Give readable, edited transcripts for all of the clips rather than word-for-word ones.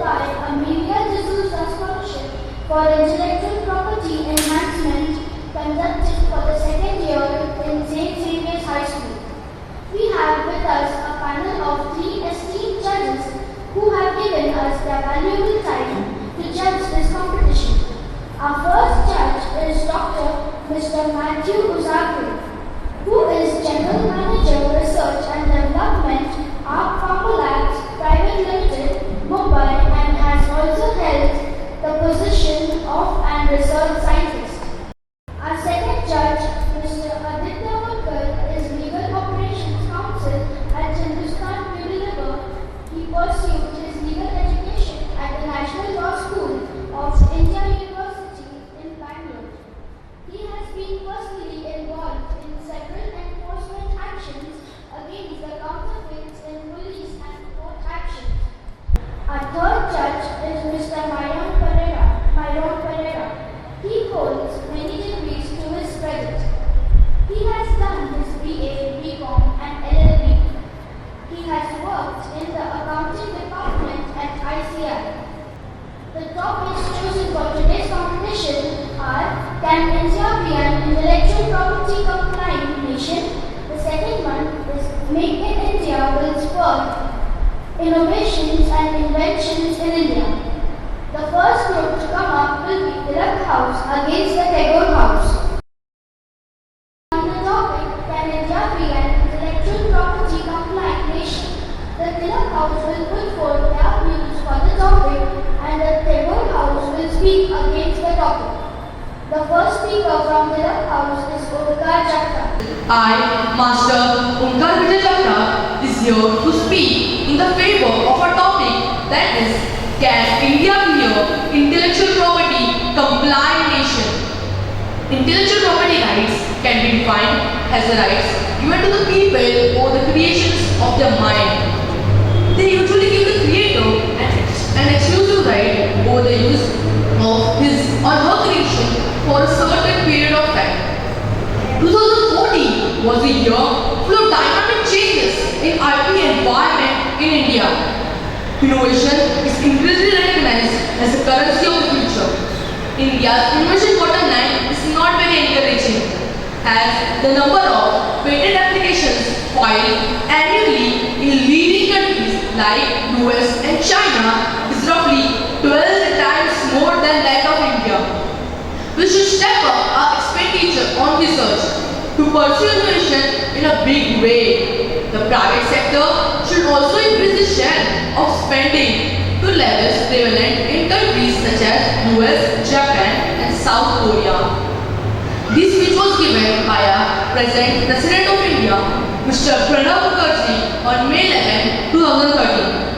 by Amelia D'Souza Scholarship for Intellectual Property Enhancement conducted for the second year in St. Xavier's High School. We have with us a panel of 3 esteemed judges who have given us their valuable time to judge this competition. Our first judge is Dr. Mr. Matthew Uzagri, who is General Manager, Research and Development, ARC Pharmalabs Private Limited, Mumbai, and has also held the position of an research scientist. Our second judge, Mr. Aditya Vakar, is Legal Operations Counsel at Hindustan Unilever. He pursued his legal education at the National Law School of India University in Bangalore. He has been personally involved in several enforcement actions against the counterfeits in police and court actions. Our third judge is Mr. Myron Pereira. He holds many degrees to his credit. He has done his BA, BCom and LLB. He has worked in the accounting department at ICI. The topics chosen for today's competition are: Can India be an intellectual property compliant nation? The second one is Make in India will spur innovations and inventions in India. The first group to come up will be Tilak House against the Tagore House. On the topic, Can India be an intellectual property compliant nation? The Tilak House will put forth their views for the topic and the Tagore House will speak against the topic. The first speaker from Tilak House is Omkar Chakra. I, Master Omkar Vijay Chakra, is here to speak in the favor of a topic that is: Can India be an intellectual property compliant nation? Intellectual property rights can be defined as the rights given to the people or the creations of their mind. They usually give the creator an exclusive right over the use of his or her creation for a certain period of time. 2014 was a year full of dynamic changes in IP environment in India. Innovation is increasingly recognized as the currency of the future. India's innovation bottleneck is not very encouraging, as the number of patent applications filed annually in leading countries like US and China is roughly 12 times more than that of India. We should step up our expenditure on research to pursue innovation in a big way. The private sector should also increase the share of spending to levels prevalent in countries such as US, Japan and South Korea. This speech was given by our present President of India, Mr. Pranab Mukherjee on May 11, 2013.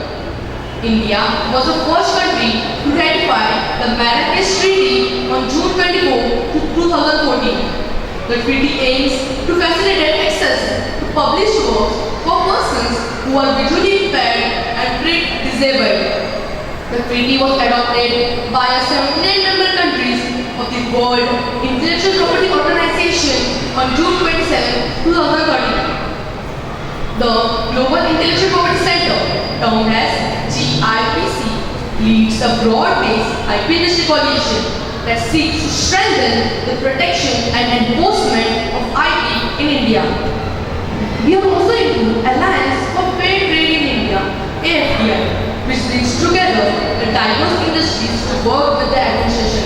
India was the first country to ratify the Marrakesh Treaty on June 24, 2014. The treaty aims to facilitate access to published works for persons who are visually impaired and disabled. The treaty was adopted by 79 member countries of the World Intellectual Property Organization on June 27, 2013. The Global Intellectual Property Center, termed as GIPC, leads a broad-based IP industry coalition that seeks to strengthen the protection and enforcement of IP in India. We are also into Alliance for Fair Trade in India, AFTI, which brings together the diverse industries to work with the administration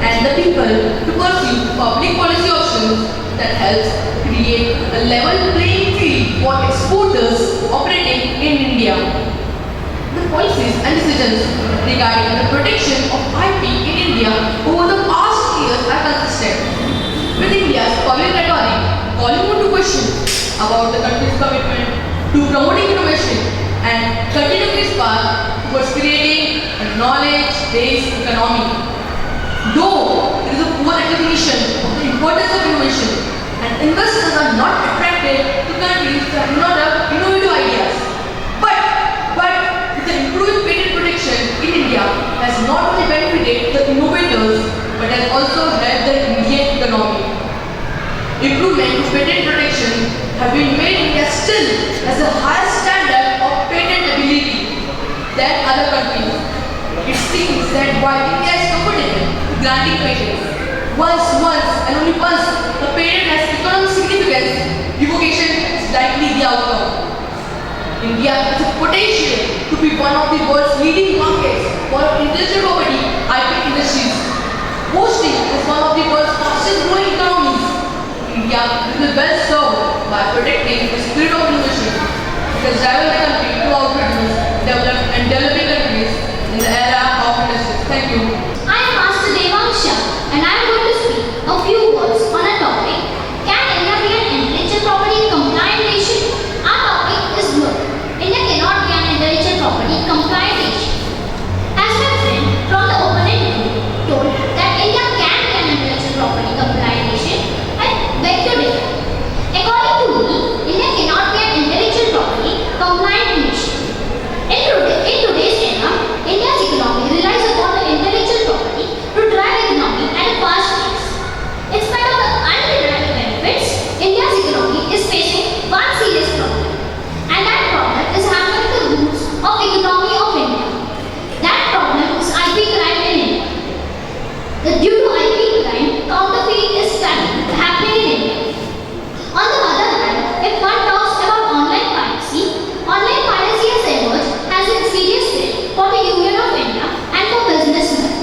and the people to pursue public policy options that helps create a level playing field for exporters operating in India. The policies and decisions regarding the protection of IP in India over the past years are consistent, with India's public rhetoric calling into question about the country's commitment to promoting innovation and continuing its path towards creating a knowledge-based economy. Though there is a poor recognition of the importance of innovation and investors are not attracted to countries that do not have innovative ideas, but with the improved patent protection in India has not only benefited the innovators but has also helped the Indian economy. Improvement to patent protection have been made India still has a higher standard of patentability than other countries. seems that while India is comfortable with granting patents, once and only once the patent has economic significance, revocation is likely the outcome. India has the potential to be one of the world's leading markets for intellectual property IP industries, boasting as one of the world's fastest growing economies. India will be well served by protecting the spirit of innovation. It has driven the country to outproduce developed and developing countries in the era of industries. Thank you. I am Master Devansha and I am going to speak a few words on a topic. Can India be an intellectual property compliant nation? Our topic is no. India cannot be an intellectual property compliant nation. As my friend from the opponent group told that India can be an intellectual property compliant nation, I beg to differ. According to me, India cannot be an intellectual property compliant nation. In today's era, India's economy relies upon the intellectual property to drive economy at a fast pace. In spite of the undeniable benefits, India's economy is facing one serious problem, and that problem is hampering the roots of economy of India. That problem is IP crime in India. Due to IP crime, counterfeit is happening in India. On the other hand, if one talks about online piracy has emerged as a serious threat for the Union of India and for businessmen.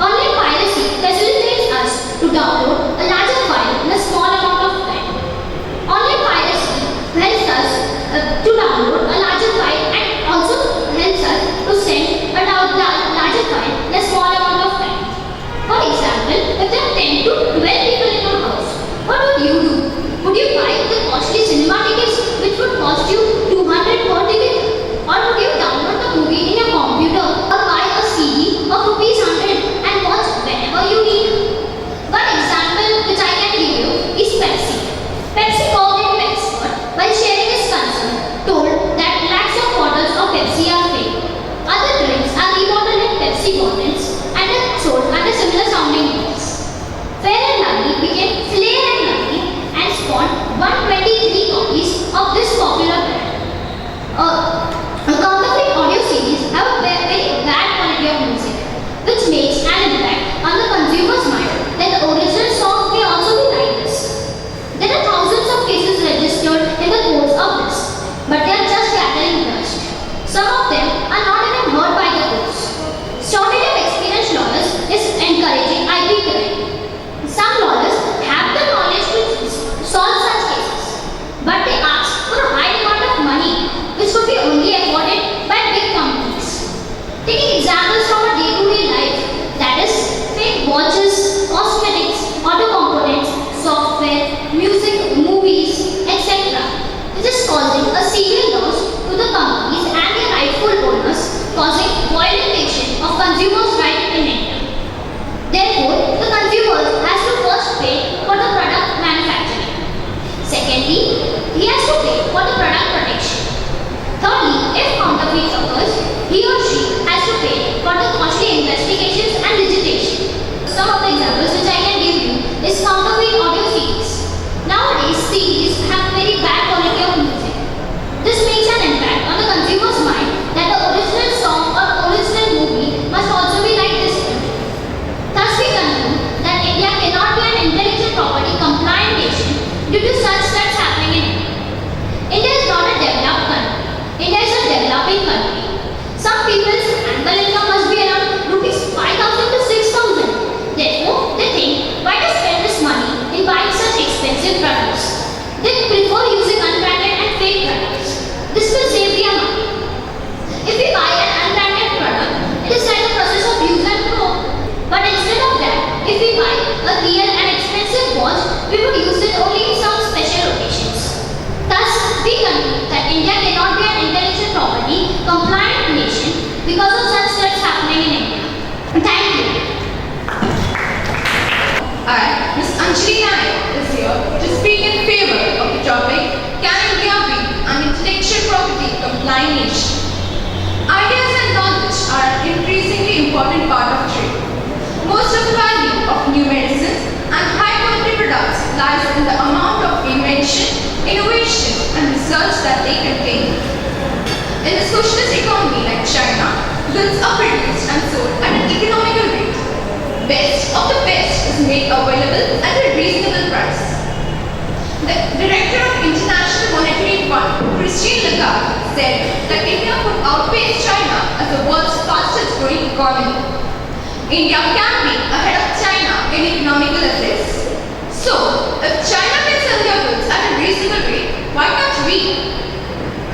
Online piracy facilitates us to download a larger file in a small amount of time. Online piracy helps us to download a larger file and also helps us to send a larger file in a small amount of time. For example, if there are 10 to 12 people in your house, what would you do? Would you buy the costly cinema tickets which would cost you 200 per ticket? Or would you download the movie in your computer or buy a CD of rupees 100 and watch whenever you need? One example which I can give you is Pepsi. Pepsi cognitive expert, while sharing his concern, told that lakhs of bottles of Pepsi are fake. Other drinks are rebottled in Pepsi bottles and are sold under similar sounding names. Fair and Lovely became Flair and Lovely and spawned 123 copies of this popular brand. Counterfeit audio CDs have a very bad quality of music, which makes an impact on the consumer's mind that the original song may also be like this. There are thousands of cases registered in the courts of this, but they are just gathering dust. Some of them are not even heard by the courts. Shortage of experienced lawyers is encouraging IP crime. Some lawyers have the knowledge to solve such cases, but they ask for a high amount of money, which could be only afforded by big companies. Taking examples from our day-to-day life, that is, fake watches, cosmetics, auto components, software, music, movies, etc., which is causing a severe loss to the companies and their rightful owners, causing violation of consumers' rights in India. Therefore, the consumer has to first pay for the product manufacturing. Secondly, he has to pay for the product protection. Thirdly, if counterfeit occurs, he or she has to pay for the costly investigations and litigation. Some of the examples which I can give you is counterfeit audio CDs. Nowadays, CDs have very bad quality of music. This makes an impact on the consumer's mind that the original song or original movie must also be like this one. Thus, we conclude that India cannot be an intellectual property compliant nation due to such threats happening in India. India is not a developed country. India is a developing country. Some people's annual income must be around rupees 5,000 to 6,000. Therefore, they think, why to spend this money in buying such expensive products? They prefer using unbranded and fake products. This will save their money. If we buy an unbranded product, it is like a process of use and throw. But instead of that, if we buy a real and expensive watch, we would use it only in some special occasions. Thus, we conclude that India cannot be an intellectual property compliant nation because of such threats happening in India. Thank you. I, Ms. Anjali Nayak, is here to speak in favor of the topic, Can India be an intellectual property compliant nation? Ideas and knowledge are an increasingly important part of trade. Most of the value of new medicines and high-quality products lies in the amount of invention, innovation, and research that they contain. In a socialist economy like China, goods are produced and sold at an economical rate. Best of the best is made available at a reasonable price. The director of International Monetary Fund, Christine Lagarde, said that India would outpace China as the world's fastest growing economy. India can be ahead of China in economical affairs. So, if China can sell their goods at a reasonable rate, why can't we?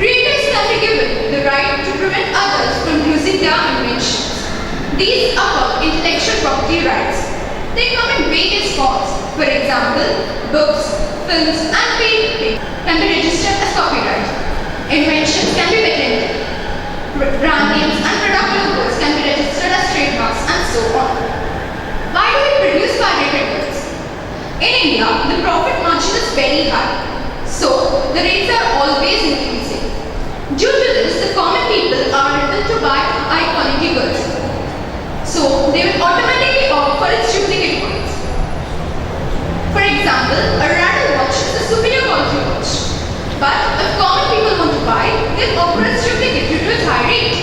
Creators can be given the right to prevent others from using their inventions. These are called intellectual property rights. They come in various forms. For example, books, films and paintings can be registered as copyright. Inventions can be patented. Brand names and product logos can be registered as trademarks and so on. Why do we produce pirated goods? In India, the profit margin is very high. So, the rates are always increasing. Due to this, the common people are able to buy high quality goods. So, they will automatically opt for its duplicate goods. For example, a Rattle watch is a superior quality watch. But if common people want to buy, they'll opt for its duplicate due to its high rate.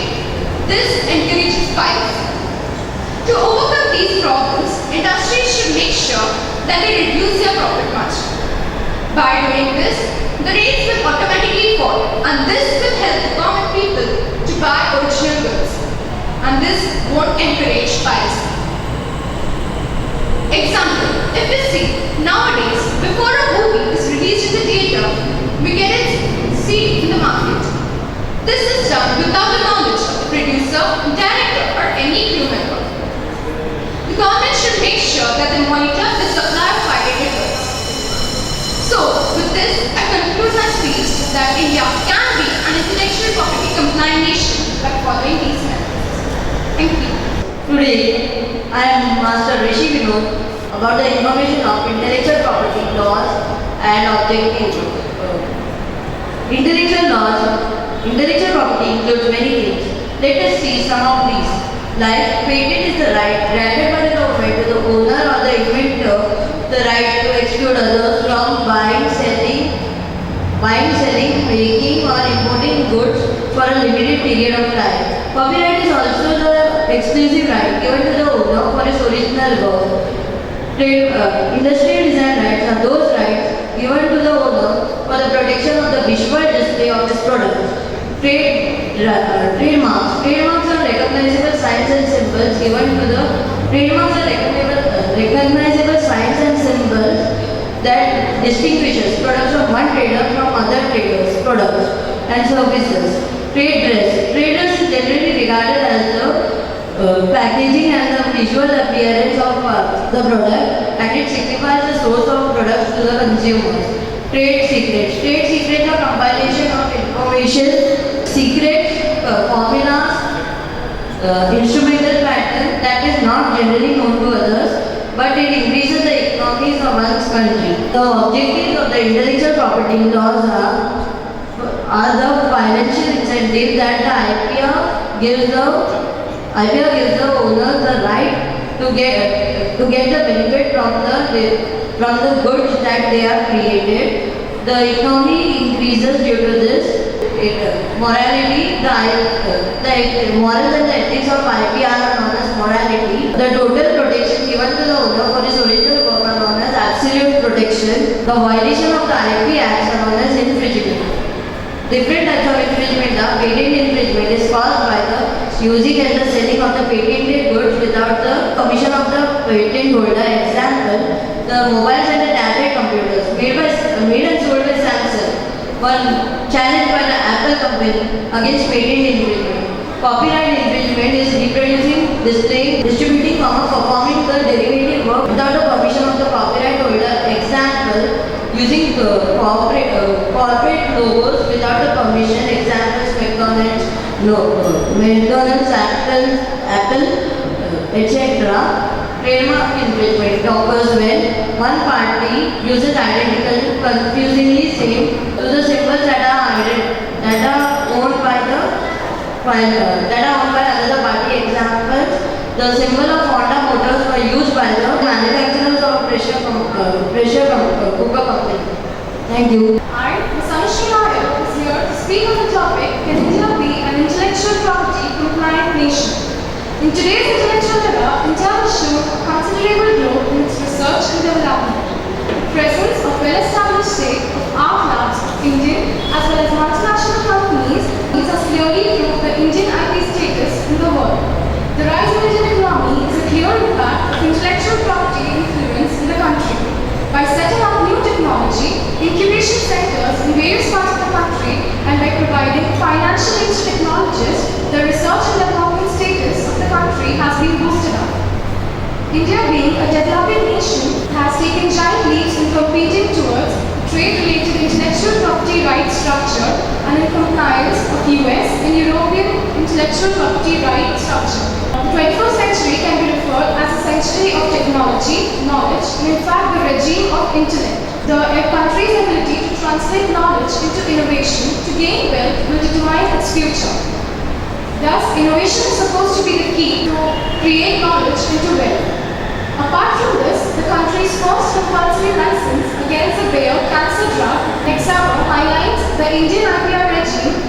This encourages piracy. To overcome these problems, industries should make sure that they reduce their profit margin. By doing this, the rates will automatically fall and this will help the common people to buy original goods. And this won't encourage piracy. Example, if we see nowadays, before a movie is released in the theatre, we get its CD in the market. This is done without the knowledge of the producer, director or any crew member. The government should make sure that they monitor the supply of pirated goods. So, with this, I conclude my speech that India can be an intellectual property compliant nation by following these methods. Thank you. Today, I am Master Rishi Vinod about the information of intellectual property laws and objectives. Intellectual property includes many things. Let us see some of these. Like, patent is the right granted by the government to the owner or the inventor the right to exclude others from buying, selling, making or importing goods for a limited period of time. Copyright is also the exclusive right given to the owner for his original work. Industrial design rights are those rights given to the owner for the protection of the visual display of his products. Trademarks. Trademarks are recognizable signs and symbols given to the recognizable signs and symbols that distinguishes products of one trader from other traders' products and services. Trade dress. Trade dress is generally regarded as the packaging and the visual appearance of the product, and it signifies the source of products to the consumers. Trade secrets. Trade secrets are compilation of information, secrets, formulas, instrumental pattern that is not generally known to others, but it increases the economies of one's country. The objectives of the intellectual property laws are the financial incentive that the IPR gives the owner the right to get the benefit from the goods that they have created. The economy increases due to this. Morality, the morals and the ethics of IPR are known as morality. The total protection given to the owner for his original work are known as absolute protection. The violation of the IP Acts are known as infringement. Different types of infringement are patent infringement is caused by the using and the selling of the patented goods without the permission of the patent holder. Example, the mobiles and the tablet computers made and sold by Samsung were challenged by the Apple company against patent infringement. Copyright infringement is reproducing, displaying, distributing, performing the derivative work without the permission of the copyright holder. Example, using corporate logos without the permission. Examples, McDonald's, Apple, etc. Trademark infringement occurs when one party uses identical, confusingly same to the symbols that are owned by another party. Examples: the symbol of Honda Motors were used by the manufacturers of pressure cooker company. Thank you. I, Ms. Anushka Nair, is here to speak on the topic, can India be nation. In today's intellectual era, India has shown a considerable growth in its research and development. The presence of well-established state of art labs of Indian as well as multinational companies has clearly proved the Indian IP status in the world. The rise in Indian economy is a clear impact of intellectual property influence in the country. By setting up new technology, incubation centers in various parts of the country, and by providing financial aid to technologists, the research and development status of the country has been boosted up. India, being a developing nation, has taken giant leaps in competing towards trade-related intellectual property rights structure and in compliance of US and European intellectual property rights structure. The 21st century can be referred as a century of technology, knowledge, and in fact the regime of intellect. The country's ability to translate knowledge into innovation to gain wealth will determine its future. Thus, innovation is supposed to be the key to create knowledge into wealth. Apart from this, the country's first compulsory license against the Bayer cancer drug, Nexava, highlights the Indian IPR regime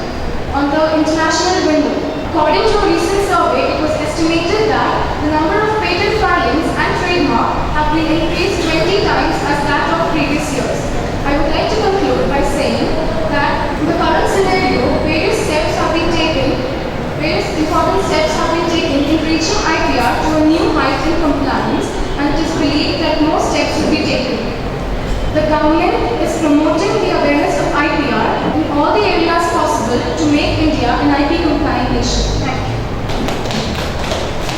on the international window. According to a recent survey, it was estimated that the number of patent filings and trademark have been increased 20 times as that of previous years. I would like to conclude by saying that in the current scenario, various important steps have been taken in reaching IPR to a new height in compliance, and it is believed that more steps will be taken. The government is promoting the awareness of IPR in all the areas possible to make India an IP compliant nation. Thank you.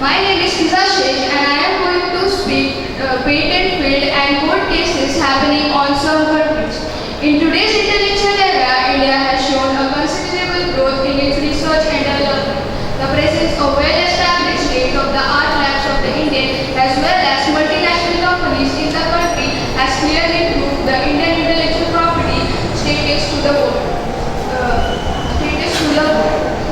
My name is Fiza Sheikh and I am going to speak patent field and court cases happening on some countries. In today's intellectual era, India has shown a considerable growth in its research and development. The presence of well-established state-of-the-art labs of the Indian as well as multinational companies in the country has clearly proved the Indian intellectual property status to the world.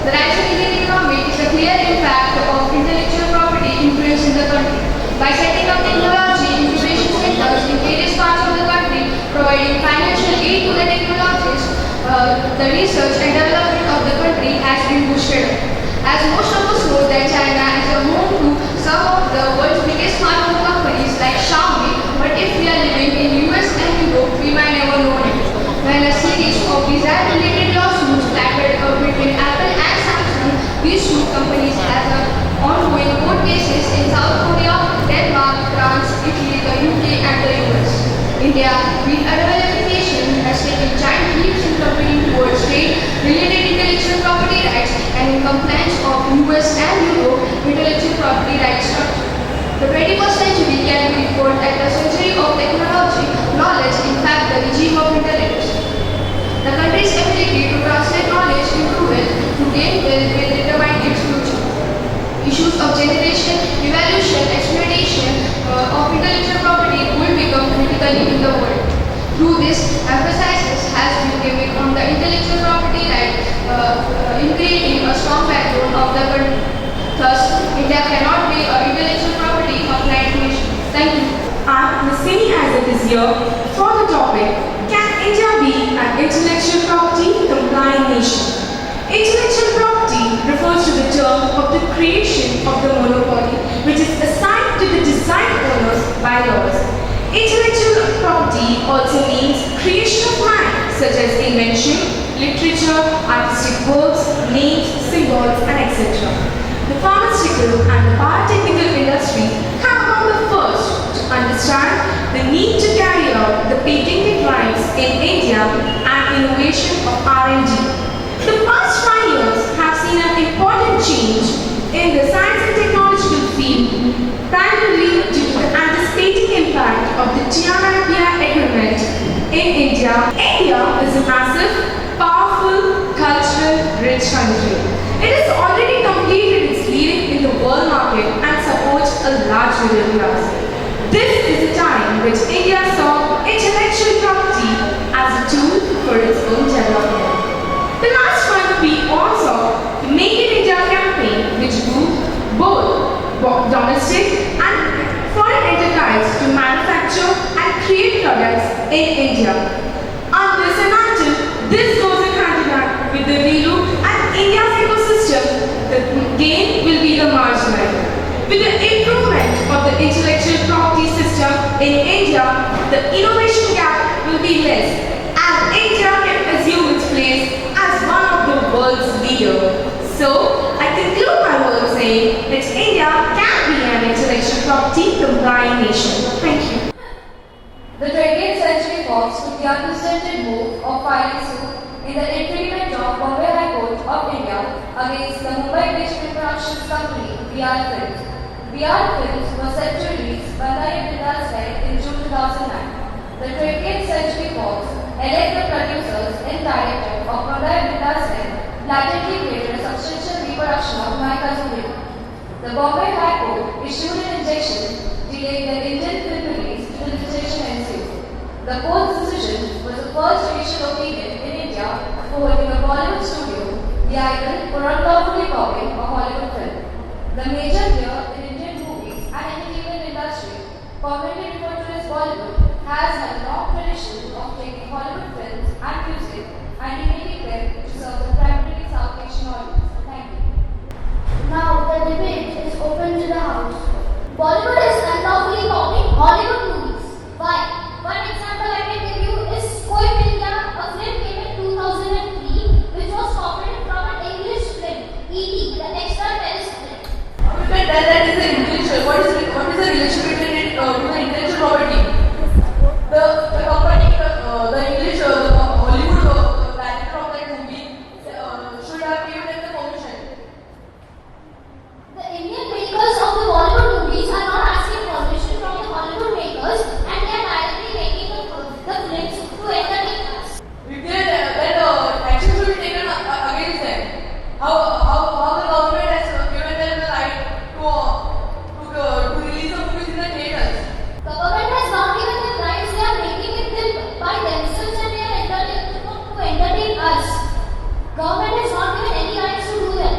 The rise of Indian economy is a clear impact of intellectual property influence in the country. By setting up technology incubation centers in various parts of the country, providing financial aid to the technologists, the research and development of the country has been boosted up. As most of us know that China is a home to some of the world's biggest smartphone companies like Xiaomi, but if we are living in US and Europe, we might never know it. When a series of design-related lawsuits flattered between Apple and Samsung, these two companies have ongoing court cases in South Korea, Denmark, France, Italy, the UK and the US. India, being a developing nation, has taken giant leaps in competing towards trade-related intellectual property rights and in compliance of US and Europe intellectual property rights structure. The 21st century can be referred as the century of technology, knowledge, in fact the regime of intellect. The country's ability to translate knowledge into wealth to gain wealth will determine its future. Issues of generation, evaluation, exploitation of intellectual property will become critical in the world. Through this, emphasis has been given on the intellectual property right in creating a strong backbone of the country. Thus, India cannot be an intellectual property compliant nation. Thank you. I'm Nasini Azad is here for the topic, can India be an intellectual property compliant nation? Intellectual property refers to the term of the creation of the monopoly which is assigned to the design owners by laws. Intellectual property also means creation of mind such as invention, literature, artistic works, names, symbols and etc. The pharmaceutical and the biotechnical industry have among the first to understand the need to carry out the patented rights in India and innovation of R&D. The past 5 years have seen an important change in the science and technological field, primarily due to the anticipating impact of the TRIPR agreement in India. India is a massive, powerful, cultural, rich country. It has already completed its leading in the world market and supports a large middle class. This is the time which India saw intellectual property as a tool for its own development. The last month we also the Make in India campaign which grew both domestic and foreign enterprise to manufacture and create products in India. Unless and until this goes in hand in hand with the relook at India's ecosystem, the gain will be in India, the innovation gap will be less, and India can assume its place as one of the world's leaders. So, I conclude my words saying that India can be an intellectual property compliant nation. Thank you. The 20th Century Fox took the unprecedented move of filing suit in the infringement of Bombay High Court of India against the Mumbai-based film productions company VR Films. VR Films was set to release Bandari Bindas in June 2009. The 20th Century Fox elect the producers and director of Bandari Bindas blatantly created a substantial reproduction of My Cousin Vinny. The Bombay High Court issued an injunction delaying the Indian film release till litigation ensued. The court's decision was the first judicial opinion in India for holding a Bollywood studio, the idol, for unlawfully copying a Hollywood film. The major player in Indian movies and entertainment industry, commonly referred to as Bollywood, has had a long tradition of taking Hollywood films and music and remaking them to serve the primarily South Asian audience. Thank you. Now the debate is open to the House. Bollywood is unlawfully copying Hollywood movies. Why? One example I can give you is Koi Mil Gaya, a film came in 2003 which was copied from an English film, E.T., the extraterrestrial film. You can tell that is an intellectual. What is the relation between it to the intellectual property? The company, the English, the Hollywood director of that movie should have given them the permission. The Indian makers of the Bollywood movies are not asking permission from the Hollywood makers and they are directly making the films to entertain us. If they then action should be taken against them. How the government has given them the right to release the movies in the theaters? Government has not given them rights, they are making it them by themselves and they are to entertain us. Government has not given any rights to do that.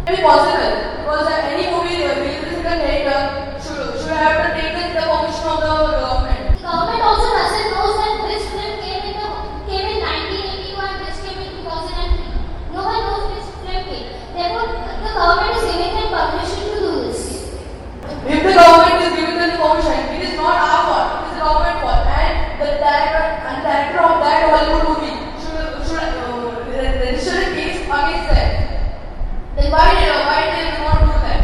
It is possible because any movie released in the theater should have to take the permission of the government. The government also doesn't know that this film came in 1981, this came in 2003. No one knows which film came. Therefore, the government is giving them permission to do this. If the government is giving them the permission, it is not our fault, it is the government fault. And the director of that Hollywood movie should register a case against them. Then why did they not do that?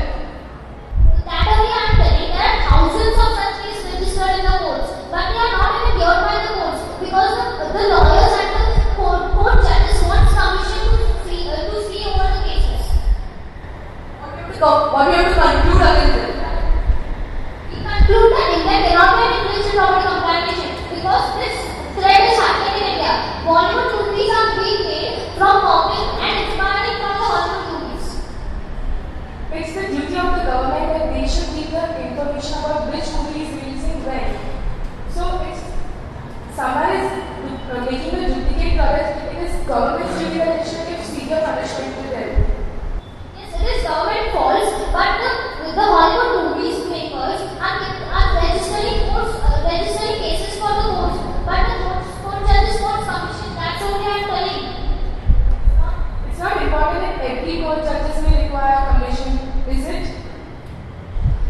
That only I am telling. There are thousands of such cases registered in the courts, but they are not even heard by the courts because the lawyers and the court judges want commission to see over the cases. What we have to conclude against it? We conclude that India cannot be an intellectual property compliant nation because this threat is happening in India. Bollywood movies are being made from copying and inspiring from the Hollywood movies. It's the duty of the government that they should give the information about which movie is releasing when. So if someone is making a duplicate product, it is government's duty that they should give severe punishment to them. Yes, it is government faults, but the Hollywood movies makers are registering cases for the courts, but the court judges want commission. That's only I am telling. It's not important that every court judges may require commission, is it?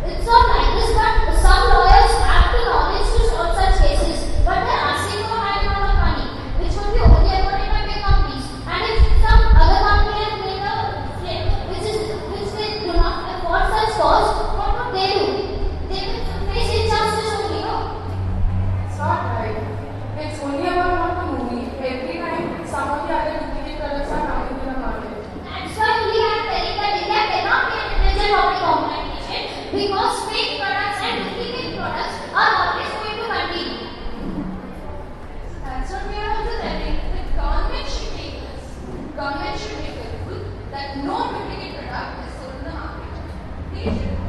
It's not like this, but some lawyers have the knowledge to solve such cases, but they're asking for a high amount of money, which would be only afforded by big companies. And if some other company has made a film which they do not afford such costs, what would they do? They will face injustice only, no? It's not right. It's only about not the movie. Every time some of the other duplicate products are coming to the market. That's why only I am telling that India cannot be an intellectual property compliant nation because fake products and duplicate products are always going to continue. That's what we are also telling. The government should take this. Government should make a rule that no duplicate product is sold in the market. They should.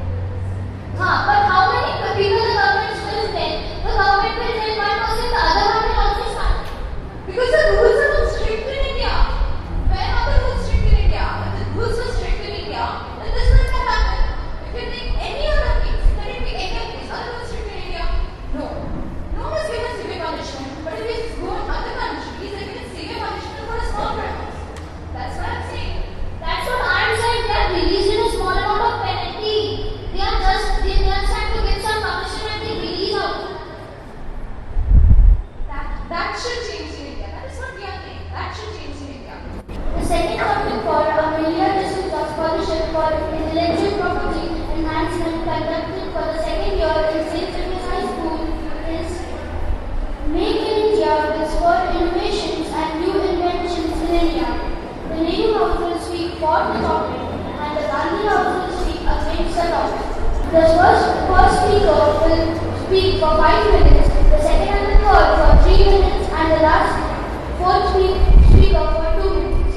But how many people the government will tell? The government will tell one person, the other one will also start. Because the rules are not strict in India. Where are the rules strict in India? If the rules were strict in India, then this wouldn't have happened. If you take any other case, conducted for the second year in St. Xavier's High School is Make in India will spur innovations and new inventions in India. The Nehru House will speak for the topic and the Gandhi House will speak against the topic. The first speaker will speak for 5 minutes, the second and the third for 3 minutes, and the last fourth speaker for 2 minutes.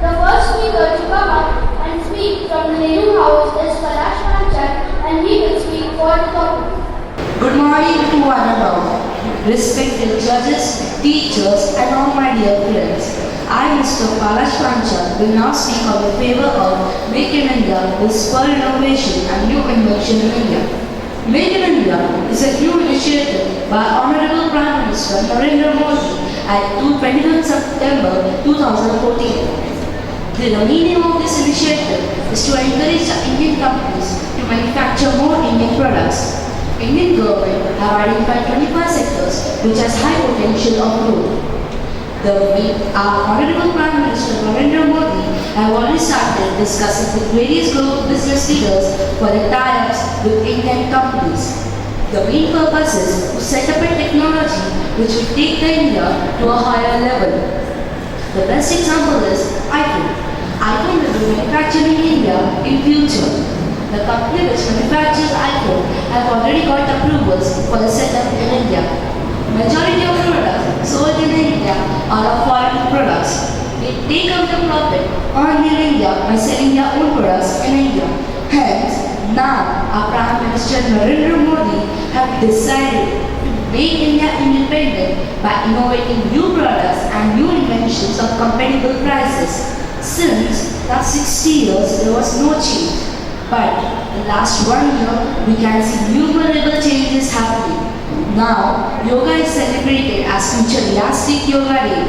The first speaker to come up and speak from the Nehru House is Kailash Manchak, and he will speak for the topic. Good morning to one and all. Respected judges, teachers, and all my dear friends. I, Mr. Kailash Manchak, will now speak on the favor of Make in India will spur innovation and new invention in India. Make in India is a new initiative by Honorable Prime Minister Narendra Modi at 23rd September 2014. The meaning of this initiative is to encourage the Indian companies to manufacture more Indian products. Indian government have identified 25 sectors which has high potential of growth. Our Honorable Prime Minister Narendra Modi have already started discussing with various global business leaders for the tie-ups with Indian companies. The main purpose is to set up a technology which will take India to a higher level. The best example is iPhone. iPhone will be manufactured in India in future. The company which manufactures iPhone have already got approvals for the setup in India. Majority of products sold in India are of foreign products. They take out the profit earned in India by selling their own products in India. Hence, now our Prime Minister Narendra Modi have decided to make India independent by innovating new products and new inventions of compatible prices. Since last 60 years, there was no change. But in the last 1 year, we can see innumerable changes happening. Now, yoga is celebrated as Futuristic Yoga Day.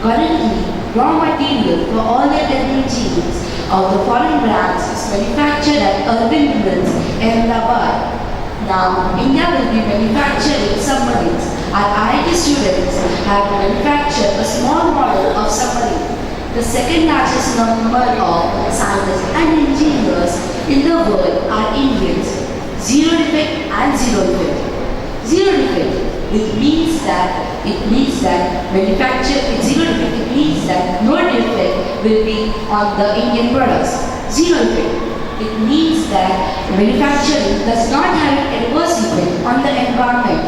Currently, raw material for all the technologies of the foreign brands is manufactured at Urban Mills, Ahmedabad. Now, India will be manufacturing submarines. Our IIT students have manufactured a small model of submarine. The second largest number of scientists and engineers in the world are Indians. Zero defect and zero defect. Zero defect, it means that manufacture zero defect, it means that no defect will be on the Indian products. Zero defect, it means that manufacturing does not have an adverse effect on the environment.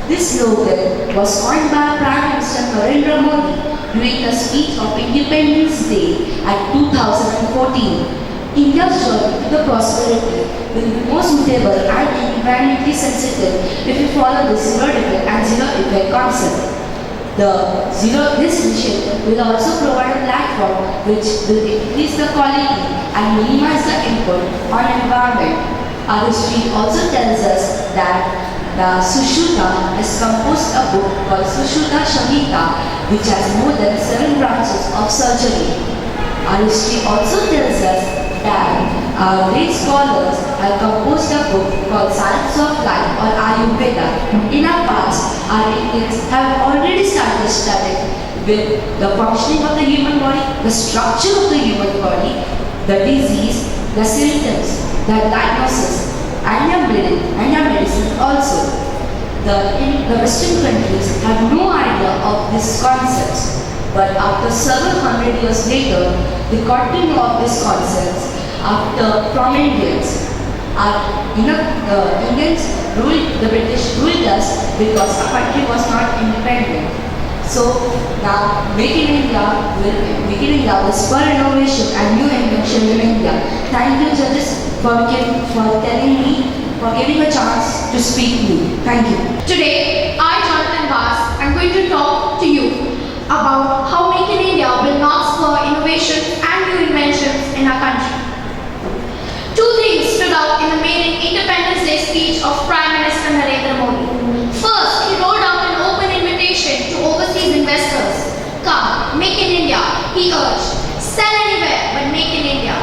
This slogan was coined by Prime Minister Narendra Modi during the speech of Independence Day at 2014. India's journey to the prosperity will be more suitable and environmentally sensitive if we follow the zero defect and zero effect concept. This initiative will also provide a platform which will increase the quality and minimize the input on environment. Our history also tells us that the Sushruta has composed a book called Sushruta Samhita, which has more than 7 branches of surgery. Our history also tells us that our great scholars have composed a book called Science of Life or Ayurveda. In our past, our Indians have already started studying with the functioning of the human body, the structure of the human body, the disease, the symptoms, the diagnosis, and their medicine also. The Western countries have no idea of these concepts, but after several hundred years later, they got to know of these concepts from Indians. The British ruled us because our country was not independent. So now, Make in India will spur innovation and new invention in India. Thank you, judges, for giving a chance to speak to you. Thank you. Today, I, Jonathan Bass, am going to talk to you about how Make in India will not spur innovation and new inventions in our country. Two things stood out in the maiden Independence Day speech of Prime Minister Narendra Modi. First, he rolled out an open invitation to overseas investors. Come, make in India, he urged. Sell anywhere, but make in India.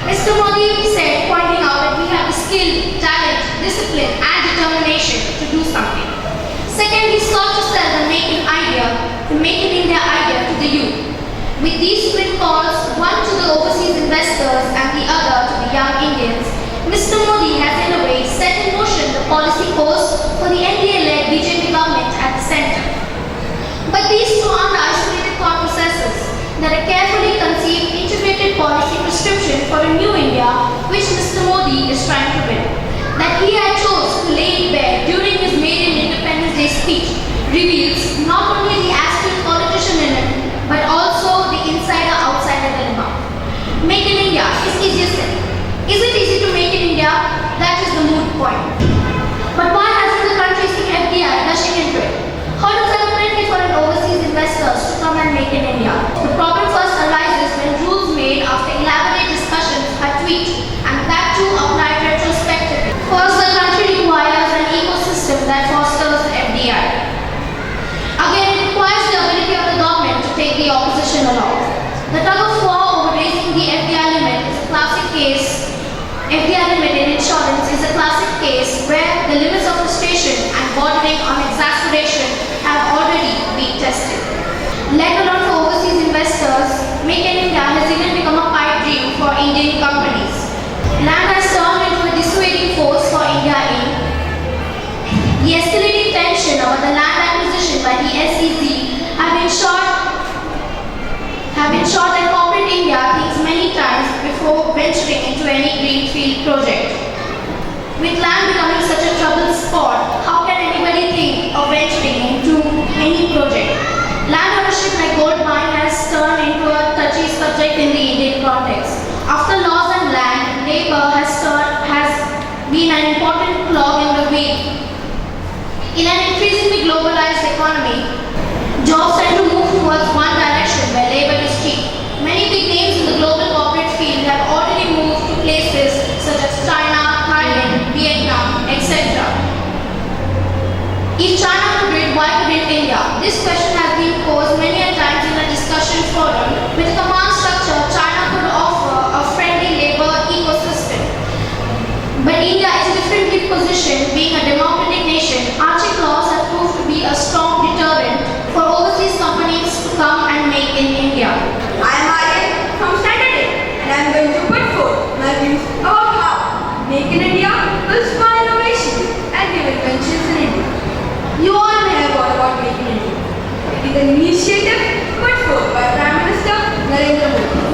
Mr. Modi said, pointing out that we have the skill, talent, discipline, and determination to do something. Second, he sought to sell the Make in India idea to the youth. With these split calls, one to the overseas investors and the other to the young Indians, Mr. Modi has policy post for the NDA-led BJP government at the center. But these two aren't isolated thought processes. They're a carefully conceived, integrated policy prescription for a new India, which Mr. Modi is trying to build. That he had chose to lay it bare during his maiden Independence Day speech reveals not only the astute politician in him, but also the insider-outsider dilemma. Make in India is easier said. Is it easy to make in India? That is the moot point. But why hasn't the country seen FDI rushing into it? Hurdles are plenty for an overseas investors to come and make in India. The problem first arises when rules made after elaborate discussions are tweaked, and that too applied retrospectively. First, the country requires an ecosystem that fosters FDI. Again, it requires the ability of the government to take the opposition along. The tug of war over raising the FDI limit is a classic case. FDI limit in insurance is a classic case where the limits of frustration and bordering on exasperation have already been tested. Let alone for overseas investors, Make in India has even become a pipe dream for Indian companies. Land has turned into a dissuading force for India in the escalating tension over the land acquisition by the SEZ have ensured that corporate India thinks many times before venturing into any greenfield project. With land becoming such a troubled spot, how can anybody think of venturing into any project? Land ownership like gold mine has turned into a touchy subject in the Indian context. After laws and land, labor has been an important clog in the wheel. In an increasingly globalized economy, jobs tend to move towards one direction where labor is cheap. Many big names in the global corporate field have already moved to places such as China, Thailand, Vietnam, etc. If China could do it, why couldn't India? This question has been posed many a times in a discussion forum. With command structure, China could offer a friendly labor ecosystem. But India is differently positioned, being a democratic nation. Archaic laws have proved to be a strong deterrent for overseas companies to come and make in India. I am Aryan from Standard 8 and I am going to put forth my views about how Make in India will spur innovation and give inventions in India. You all may have heard about Make in India. It is an initiative put forth by Prime Minister Narendra Modi.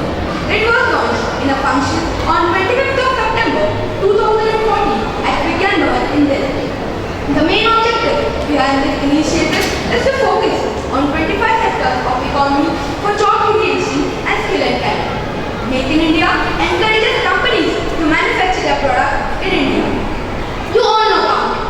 It was launched in a function on 25th of September 2014 at Vigyan Bhavan in Delhi. The main objective behind this initiative is to focus on 25 sectors of economy for job creation and skill and talent. Make in India encourages companies to manufacture their product in India. You all know counting.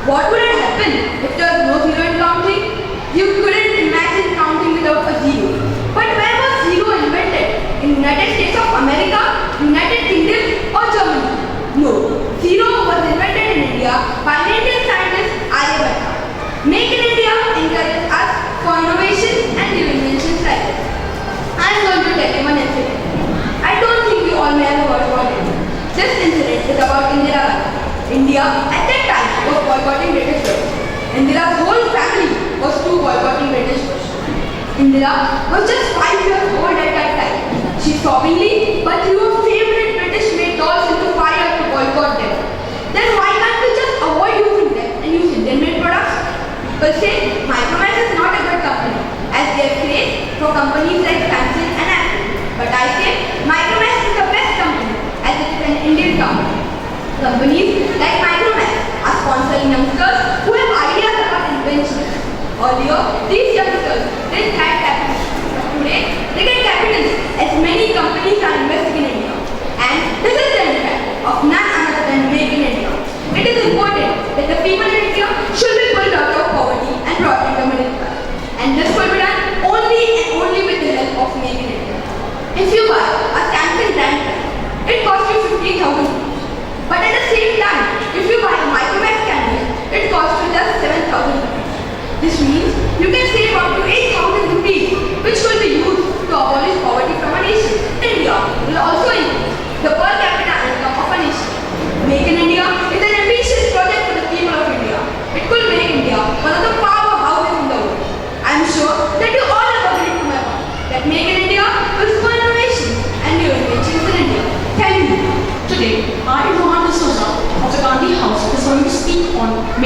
What would have happened if there was no zero in counting? You couldn't imagine counting without a zero. But where was zero invented? In United States of America, United Kingdom or Germany? No. Zero was invented in India by an Indian scientist Aryabhatta. Make in India encourages us for innovation and new inventions like this. I am going to tell you one incident. I don't think you all may have heard about it. This incident is about Indira Gandhi. India at that time was boycotting British goods. Indira's whole family was too boycotting British goods. Indira was just 5 years old at that time. She sobbingly but threw her favorite British made dolls into fire to boycott them. Then why can't we just avoid using them and use Indian made products? People say Micromax is not a good company as they have praised for companies like Samsung and Apple. But I say Micromax is the best company as it is an Indian company. Companies like Micromax are sponsoring youngsters who have ideas about inventions. Earlier, these youngsters didn't have capital. But today, they get capital as many companies are investing in India.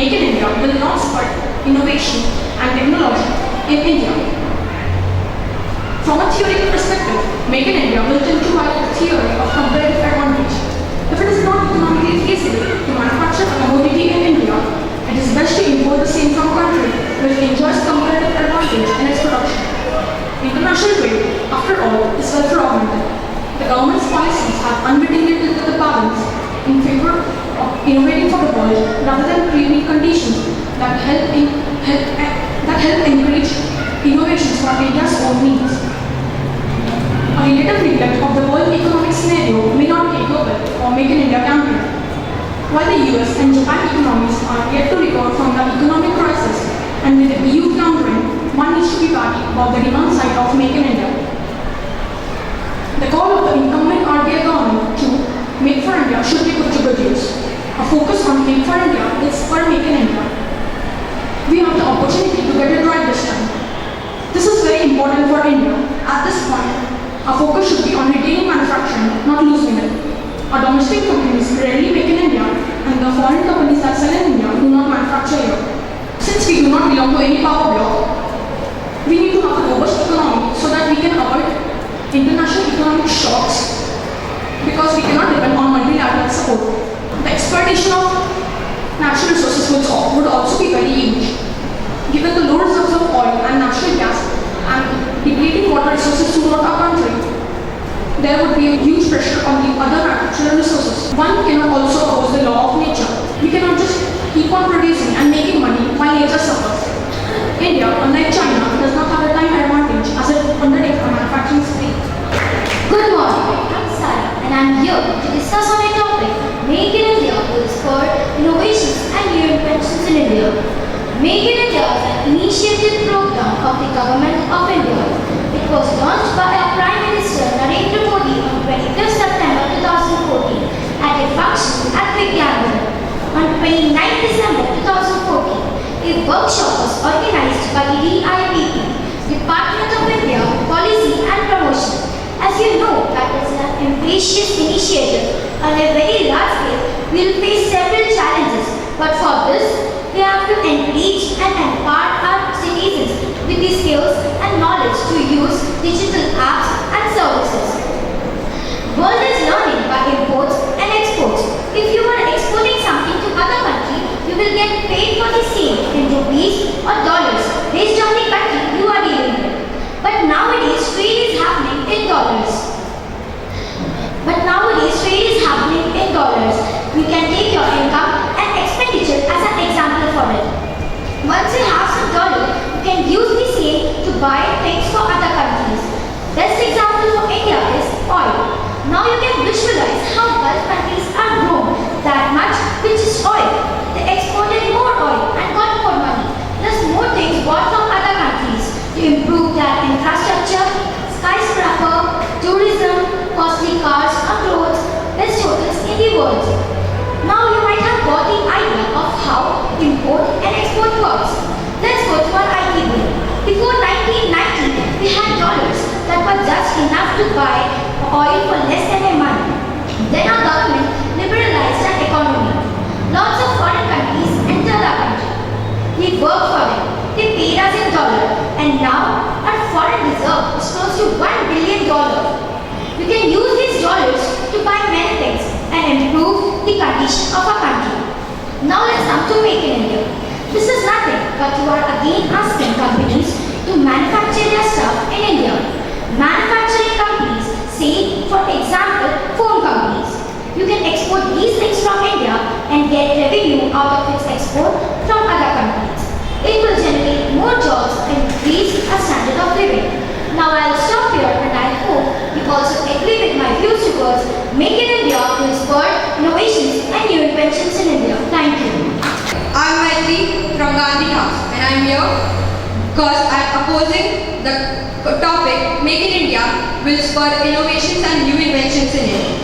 Make in India will not spur innovation and technology in India. From a theoretical perspective, Make in India will tend to provide a theory of comparative advantage. If it is not economically feasible to manufacture a commodity in India, it is best to import the same from a country which enjoys comparative advantage in its production. International trade, after all, is welfare-oriented. The government's policies have unwittingly tilted the balance in favor of innovating for the world rather than creating conditions that help encourage innovations for India's own needs. A relative neglect of the world economic scenario may not be global or Make in India campaign. While the US and Japan economies are yet to recover from the economic crisis, and with the EU countering, one needs to be wary about the demand side of Make in India. The call of the incumbent RBI government to Make for India should be put to good use. A focus on Make for India is for Make in India. We have the opportunity to get it right this time. This is very important for India. At this point, our focus should be on retaining manufacturing, not losing it. Our domestic companies rarely make in India, and the foreign companies that sell in India do not manufacture here. Since we do not belong to any power bloc, we need to have a robust economy so that we can avoid international economic shocks, because we cannot depend on multilateral support. The exploitation of natural resources would also be very huge. Given the low reserves of oil and natural gas and depleting water resources throughout our country, there would be a huge pressure on the other natural resources. One cannot also oppose the law of nature. We cannot just keep on producing and making money while nature suffers. India, unlike China, does not have a time advantage as it undertakes a manufacturing spree. Good morning, I'm Sara and I'm here to discuss on a topic, Make in India will spur innovations and new inventions in India. Make in India is an initiative program of the Government of India. It was launched by our Prime Minister Narendra Modi on 25th September 2014 at a function at Vigyan Bhawan. On 29th December 2014, a workshop was organized by the DIPP, Department of India Policy and Promotion. As you know, that is an ambitious initiative. On a very large scale, we will face several challenges, but for this, we have to encourage and empower our citizens with the skills and knowledge to use digital apps and services. World is learning by imports and exports. If you are exporting something to other country, you will get paid for the same in rupees or dollars based on the country you are dealing with. But nowadays, trade is happening in dollars. You can take your income and expenditure as an example for it. Once you have some dollar, you can use the same to buy things for other countries. Best example for India is oil. Now you can visualize how Gulf countries are grown that much, which is oil. They exported more oil and got more money, plus more things bought from other countries to improve their infrastructure, skyscraper, tourism, costly cars and roads, best hotels in the world. Now you might have got the idea of how import and export works. Let's go to our IT boom. Before 1990, we had dollars that were just enough to buy oil for less than a month. Then our government liberalized our economy. Lots of foreign countries entered our country. We worked for them. They paid us in dollar. And now our foreign reserve is close to $1 billion. We can use these dollars to buy many things and improve the condition of our country. Now let's come to Make in India. This is nothing but you are again asking companies to manufacture their stuff in India. Manufacturing companies, say for example phone companies, you can export these things from India and get revenue out of its export from other countries. It will generate more jobs and increase our standard of living. Now I'll stop here and I hope you also agree with my views towards Make in India will spur innovations and new inventions in India. Thank you. I'm Maitri from Gandhi House and I'm here because I'm opposing the topic Make in India will spur innovations and new inventions in India.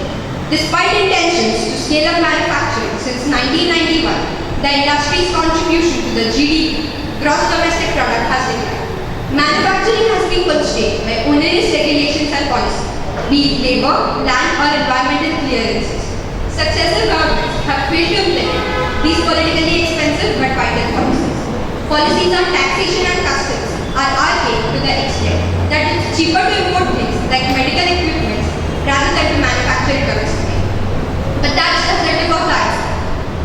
Despite intentions to scale up manufacturing since 1991, the industry's contribution to the GDP, gross domestic product, has declined. Manufacturing has been constrained by onerous regulations and policies, be it labor, land or environmental clearances. Successive governments have failed to implement these politically expensive but Policies on taxation and customs are archaic to the extent that it's cheaper to import things like medical equipment rather than to manufacture it domestically. But that's assertive of life.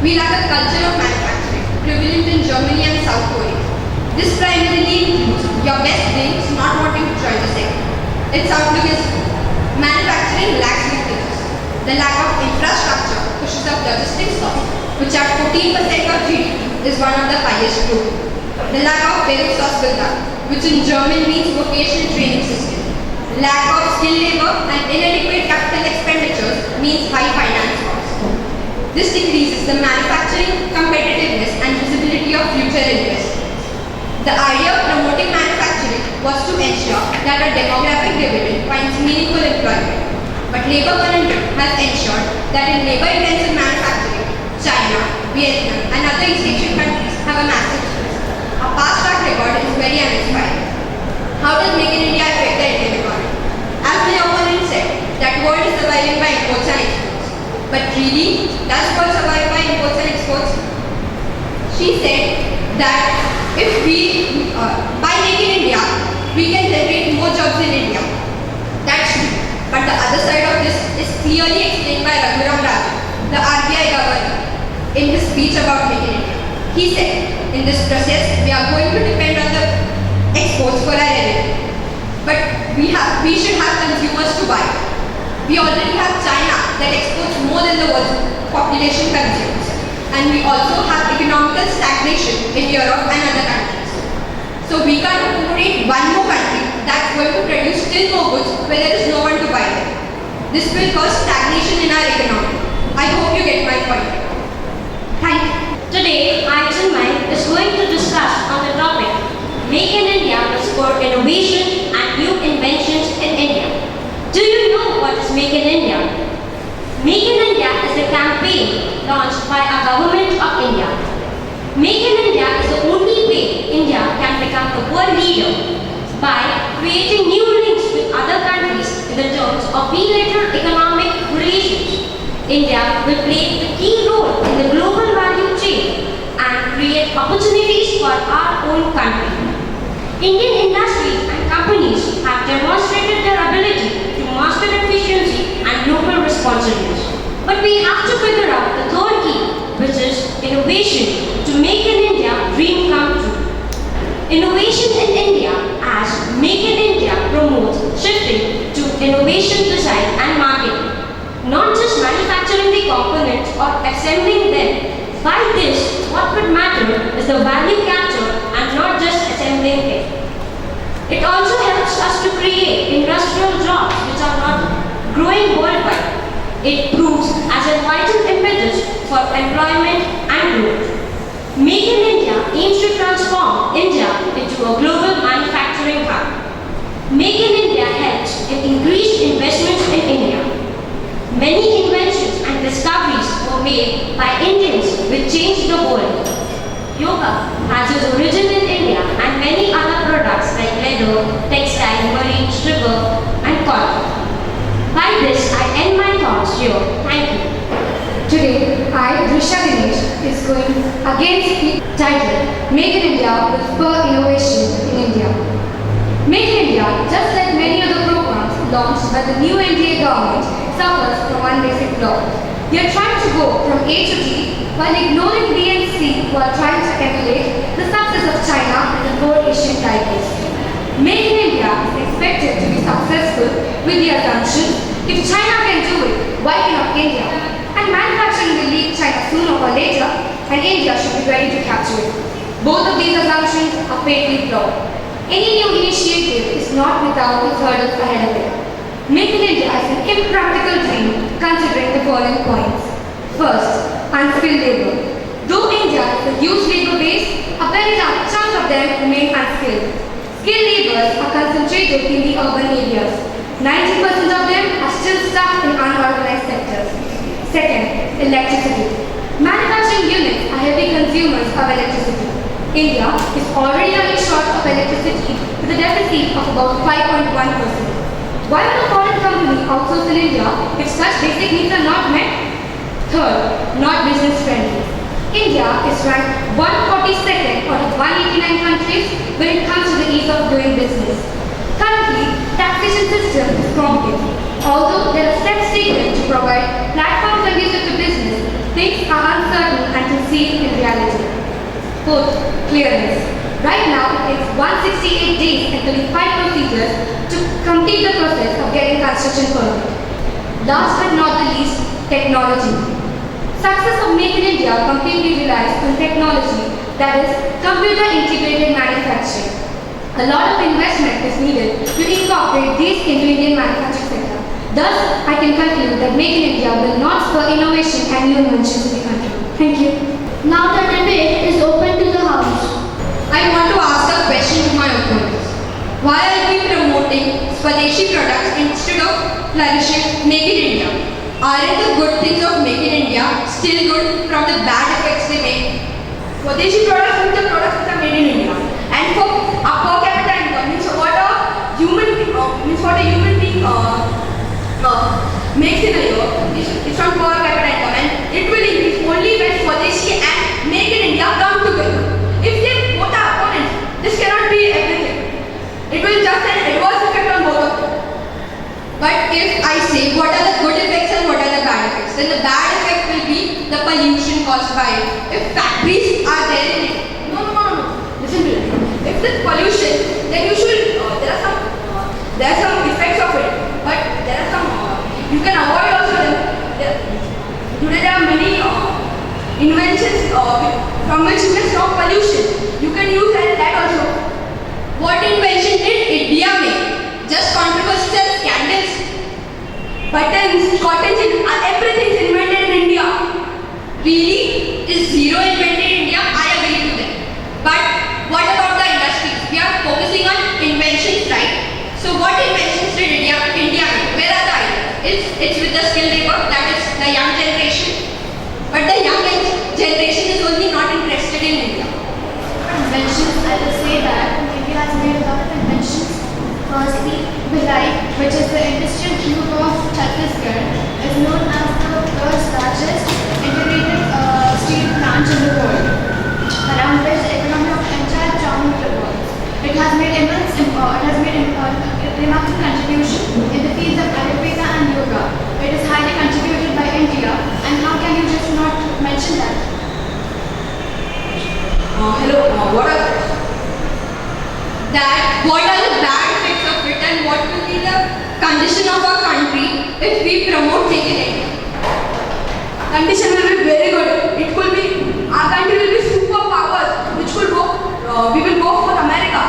We lack a culture of manufacturing, prevalent in Germany and South Korea. This primarily includes your best things not wanting to join the sector. Its outlook is manufacturing lacks linkages. The lack of infrastructure pushes up logistics costs, which at 14% of GDP is one of the highest globally. The lack of Bildungsbildung, which in German means vocational training system. Lack of skilled labor and inadequate capital expenditures means high finance costs. This decreases the manufacturing competitiveness and visibility of future investments. The idea of promoting manufacturing was to ensure that a demographic dividend finds meaningful employment. But labor conundrum has ensured that in labor-intensive manufacturing, China, Vietnam and other East Asian countries have a massive stress. Our past track record is very uninspiring. How does Make in India affect the Indian economy? As my opponent said, that world is surviving by imports and exports. But really, does world survive by imports and exports? She said that if we, by Make in India, we can generate more jobs in India. That's true. But the other side of this is clearly explained by Raghuram Rajan, the RBI governor, in his speech about Make in India. He said, in this process, we are going to depend on the exports for our revenue. But we should have consumers to buy. We already have China that exports more than the world's population consumes. And we also have economical stagnation in Europe and other countries. So we can't accommodate one more country that's going to produce still more goods when there is no one to buy them. This will cause stagnation in our economy. I hope you get my point. Thank you. Today, Action Mind is going to discuss on the topic Make in India is for innovation and new inventions in India. Do you know what is Make in India? Make in India is a campaign launched by our government of India. Make in India is the only way India can become the world leader by creating new links with other countries in the terms of bilateral economic relations. India will play the key role in the global value chain and create opportunities for our own country. Indian industries and companies have demonstrated their ability to master efficiency and global responsiveness. But we have to figure out the third key, which is innovation, to make in India dream come true. Innovation in India, as Make in India promotes shifting to innovation design and marketing, not just manufacturing the components or assembling them. By this, what would matter is the value capture and not just assembling it. It also helps us to create industrial jobs which are not growing worldwide. It proves as a vital impetus for employment and growth. Make in India aims to transform India into a global manufacturing hub. Make in India helps in increased investments in India. Many inventions and discoveries were made by Indians which changed the world. Yoga has its origin in India and many other products like leather, textile, marine, sugar and cotton. By this, I end my thoughts here. Thank you. Today, I, Drisha Dinesh, is going against the title Make in India will spur innovation in India. Make in India, just like many other programs launched by the new NDA government, suffers from one basic flaw. They are trying to go from A to D while ignoring B and C who are trying to emulate the success of China and the four Asian tigers. Make in India is expected to be successful with the assumption if China can do it, why cannot India? And manufacturing will leave China sooner or later and India should be ready to capture it. Both of these assumptions are fatally flawed. Any new initiative is not without its hurdles ahead of it. Make in India is an impractical dream considering the following points. First, unskilled labor. Though India is a huge labor base, a very large chunk of them remain unskilled. Skilled laborers are concentrated in the urban areas. 90% of them are still stuck in unorganized sectors. Second, electricity. Manufacturing units are heavy consumers of electricity. India is already running short of electricity with a deficit of about 5.1%. Why would a foreign company outsource in India if such basic needs are not met? Third, not business friendly. India is ranked 142nd out of 189 countries when it comes to the ease of doing business. Currently, taxation system is prompted. Although there are steps taken to provide platforms conducive to business, things are uncertain until seen in reality. Fourth, clearance. Right now, it takes 168 days and 35 procedures to complete the process of getting construction permit. Last but not the least, technology. Success of Make in India completely relies on technology, that is, computer integrated manufacturing. A lot of investment is needed to incorporate these into Indian manufacturing sector. Thus, I can conclude that Make in India will not spur innovation and new inventions in the country. Thank you. Now the debate is open to the House. I want to ask a question to my opponents. Why are we promoting Swadeshi products instead of flourishing Make in India? Aren't the good things of Make in India still good from the bad effects they make? Swadeshi products are the products which are made in India. And for a per capita income, means what a human being makes in a year, it's on per capita income, and it will increase only when Swadeshi and Make in India come together. If they both are opponents, this cannot be everything. It will just have an adverse effect on both of them. But if I say what are the good effects and what are the bad effects, then the bad effect will be the pollution caused by it. If factories are there in it, No. Listen to it. If there's pollution, then you should. There are some effects of it, but there are some you can avoid also. Today there are many inventions from which you can stop pollution. You can use that also. what invention did India make? Just controversies and scandals. Buttons, cotton gin, everything is invented in India. Really? Is zero invented in India? I agree to that. But what about the industries? We are focusing on inventions, right? So what inventions did India make? Where are the ideas? It's with the skilled labor, that is the young generation. But the young generation is only not interested in India. Inventions, I will say that India has made a lot of inventions. Firstly, Bhilai, which is the industrial tube of Chhattisgarh, is known as the world's largest integrated steel plant in the world, around which the economy of the entire town revolves. It has made remarkable contribution in the fields of Ayurveda and yoga. It is highly contributed by India, and how can you just not mention that? What are That what are the bad effects of it and what will be the condition of our country if we promote Make in India? condition will be very good. It could be our country will be superpowers, which could go. We will go for America.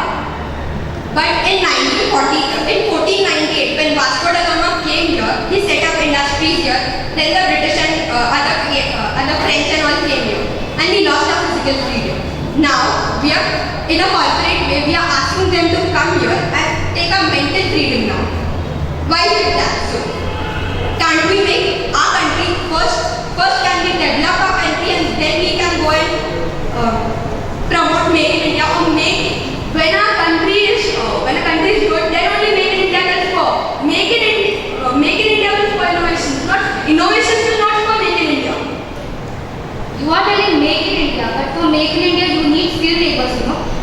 But in 1498, when Vasco da Gama came here, he set up industries here. Then the British and other French and all came here, and we lost our physical freedom. Now we are in a corporate way. We are asking them to come here and take our mental freedom now. Why is that so? Can't we make our country first? First, can we develop our country and then we can go and promote Make in India or make. When a country is good, then only Make in India can spur. Make in India will spur innovations. Innovations will not spur Make in India. You are telling Make in India, but for Make in India you need skilled laborers,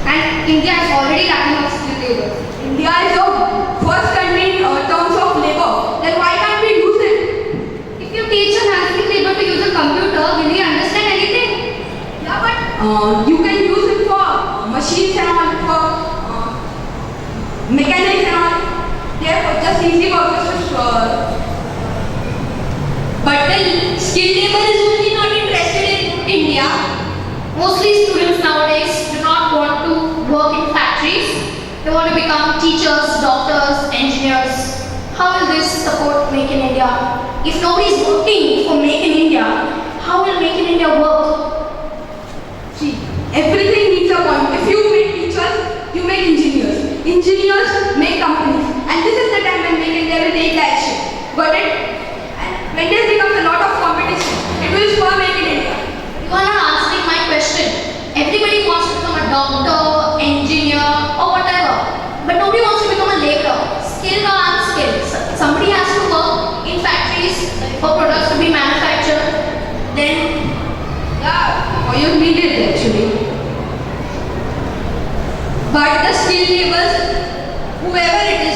and India is already lacking of skilled laborers. India is the first country in terms of labor. Then why can't we use it? If you teach an unskilled labor to use a computer, will he understand anything? Yeah, but you can use it for machines and all, for mechanics and all. Therefore, just easy workers. But the skilled labor is only not interested in India. Mostly students nowadays do not want to work in factories. They want to become teachers, doctors, engineers. How will this support Make in India? If nobody is working for Make in India, how will Make in India work? See, everything needs a point. If you make teachers, you make engineers. Engineers make companies. And this is the time when Make India will take the action. Got it? And when there becomes a lot of competition, it will spur Make in India. You are not answering my question. Everybody wants to become a doctor, engineer, or whatever. But nobody wants to become a laborer. Skilled or unskilled. Somebody has to work in factories for products to be manufactured. Then Yeah,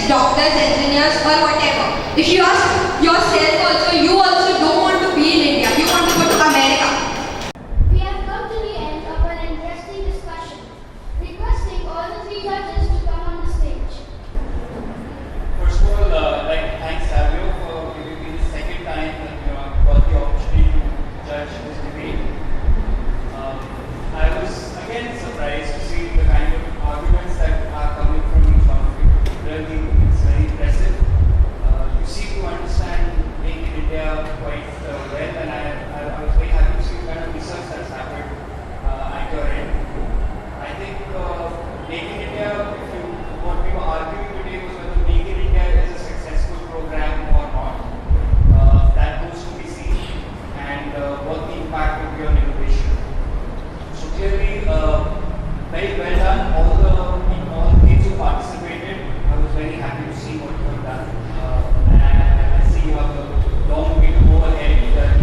doctors, engineers, or whatever. If you ask yourself also, you also don't want to be in India. You want to go to America. We have come to the end of an interesting discussion. Requesting all the three judges to come on the stage. First of all, like thanks Savio for giving me the second time that I got the opportunity to judge this debate. I was again surprised to see the kind of arguments that are coming from each one of you. Really, it's very impressive. You seem to understand Make in India quite well, and I was very happy to see the kind of research that's happened at your end. I think Make in India, what we were arguing today was whether Make in India is a successful program or not. That goes to be seen, and what the impact will be on innovation. So clearly, very well done. All the kids who participated, I was very happy to see what you have done. And I see you have a long way to go ahead.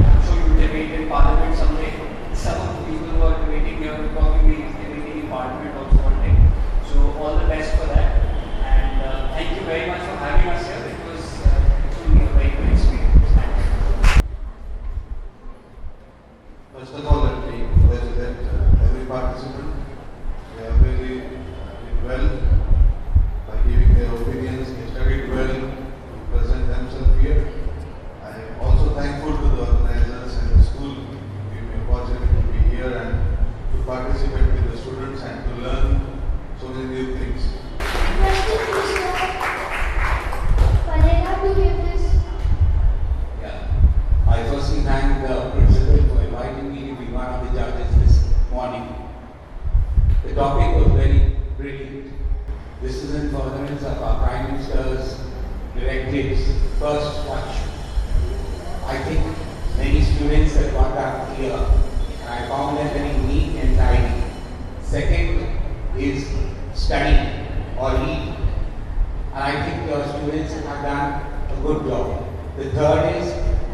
I'm sure you will debate in Parliament someday. Some of the people who are debating here will probably be debating in Parliament also one day. So all the best for that. And thank you very much for having us here. It was truly a very good experience. Thank you. First of all, let me congratulate every participant. They have really did well by giving their opinions. They studied well to present themselves here. I am also thankful to the organizers and the school to give me opportunity to be here and to participate with the students and to learn so many new things. Requesting Mr. Pareja to give this. Yeah. I firstly thank the principal for inviting me to be one of the judges this morning. The topic was very brilliant. This is in furtherance of our Prime Minister's directives. First, touch. I think many students have got that clear, and I found them very neat and tidy. Second is study or read, and I think your students have done a good job. The third is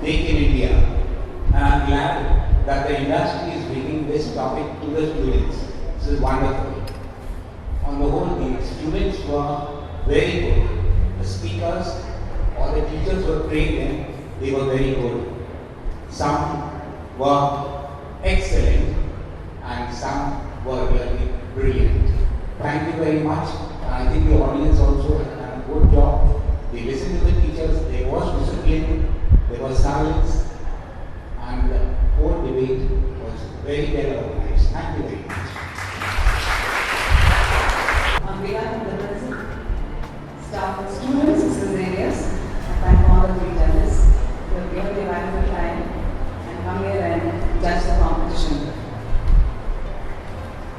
Make in India, and I'm glad that the industry is bringing this topic to the students. This is wonderful. On the whole, the students were very good. The speakers or the teachers who were trained them, they were very good. Some were excellent and some were really brilliant. Thank you very much. I think the audience also had done a good job. They listened to the teachers, there was discipline, there was silence, and the whole debate was very well organized. Thank you very much. On behalf of the present staff and students, Mrs. Arias, I thank all the three judges who have given their valuable time and come here and judge the competition.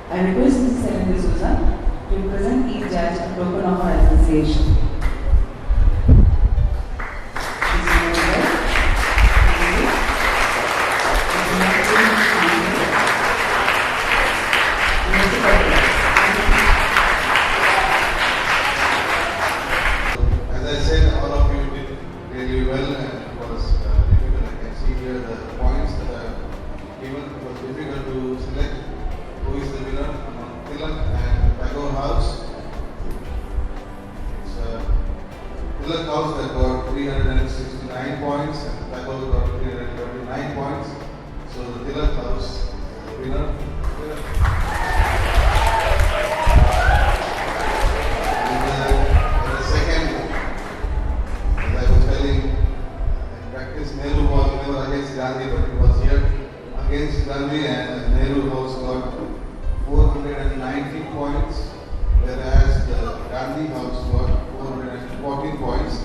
I request Mrs. Helen D'Souza to present each judge a token of her association. As I said, all of you did really well, and it was difficult. I can see here the points that are given. It was difficult to select who is the winner among Tilak and Tagore House. It's Tilak House that got 369 points, and Tagore got 329 points. So the Tilak House is the winner. Nehru was never against Gandhi, but he was here against Gandhi, and Nehru House got 490 points, whereas the Gandhi House got 414 points.